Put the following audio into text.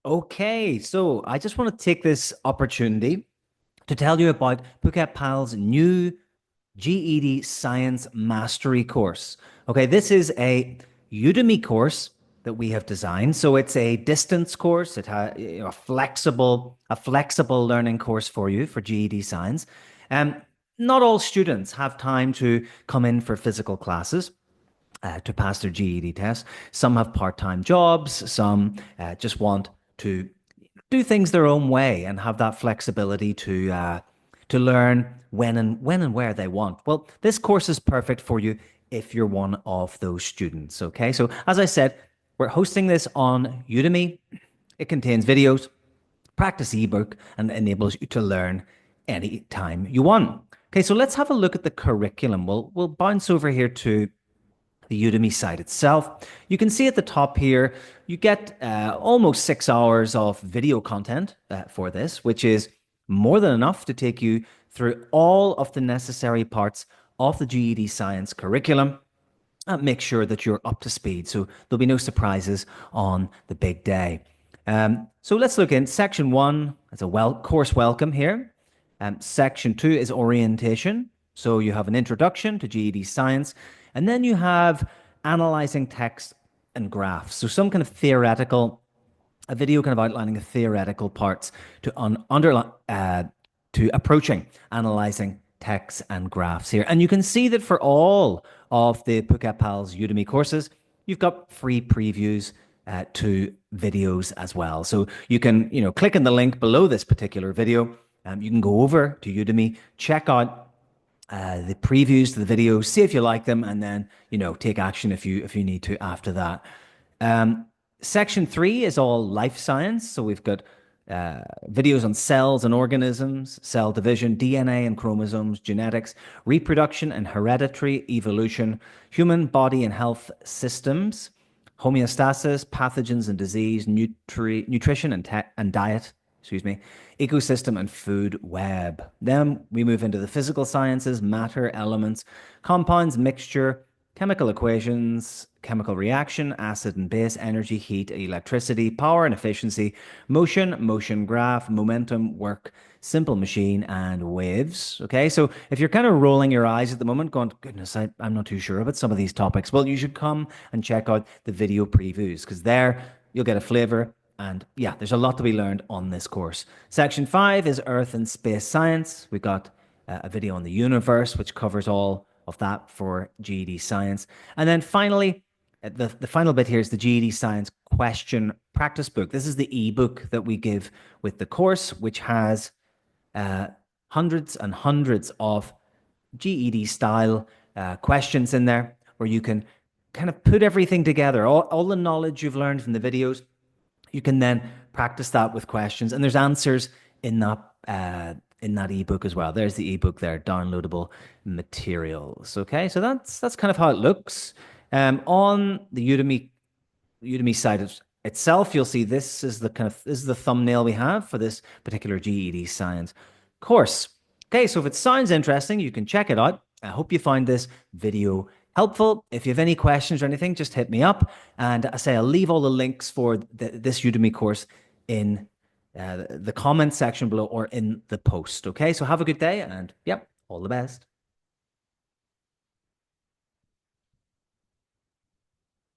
Okay, so I just want to take this opportunity to tell you about Phuket Pal's new GED Science Mastery course. Okay, this is a Udemy course that we have designed. So it's a distance course. It has a flexible learning course for you for GED Science. Um, Not all students have time to come in for physical classes to pass their GED test. Some have part-time jobs. Some just want to do things their own way and have that flexibility to learn when and where they want. Well, this course is perfect for you if you're one of those students. Okay, so as I said, we're hosting this on Udemy. It contains videos, practice ebook, and enables you to learn anytime you want. Okay, so let's have a look at the curriculum. We'll bounce over here to the Udemy site itself. You can see at the top here, you get almost 6 hours of video content for this, which is more than enough to take you through all of the necessary parts of the GED Science curriculum and make sure that you're up to speed. So there'll be no surprises on the big day. So let's look in section one. It's a course welcome here. Section two is orientation. So you have an introduction to GED Science, and then you have analyzing text and graphs. So some kind of a video kind of outlining the theoretical parts to approaching analyzing text and graphs here. And you can see that for all of the Phuket Pals Udemy courses, you've got free previews to videos as well. So you can, click on the link below this particular video. You can go over to Udemy, check out the previews to the videos, see if you like them, and then take action if you need to after that. Section three is all life science. So we've got videos on cells and organisms, cell division, DNA and chromosomes, genetics, reproduction and hereditary evolution, human body and health systems, homeostasis, pathogens and disease, nutrition and diet, excuse me, ecosystem and food web. Then we move into the physical sciences, matter, elements, compounds, mixture, chemical equations, chemical reaction, acid and base, energy, heat, electricity, power and efficiency, motion graph, momentum, work, simple machine, and waves. Okay, so if you're kind of rolling your eyes at the moment, going, goodness, I'm not too sure about some of these topics, well, you should come and check out the video previews because there you'll get a flavor. And yeah, there's a lot to be learned on this course. Section five is Earth and Space Science. We've got a video on the universe, which covers all of that for GED Science. And then finally, the final bit here is the GED Science question practice book. This is the ebook that we give with the course, which has hundreds and hundreds of GED style questions in there where you can kind of put everything together, all the knowledge you've learned from the videos. You can then practice that with questions, and there's answers in that ebook as well. There's the ebook there, downloadable materials. Okay, so that's kind of how it looks. On the Udemy site itself, you'll see this is the thumbnail we have for this particular GED Science course. Okay, so if it sounds interesting, you can check it out. I hope you find this video helpful. If you have any questions or anything, just hit me up. And I say I'll leave all the links for this Udemy course in the comment section below or in the post. Okay, so have a good day and yep, all the best.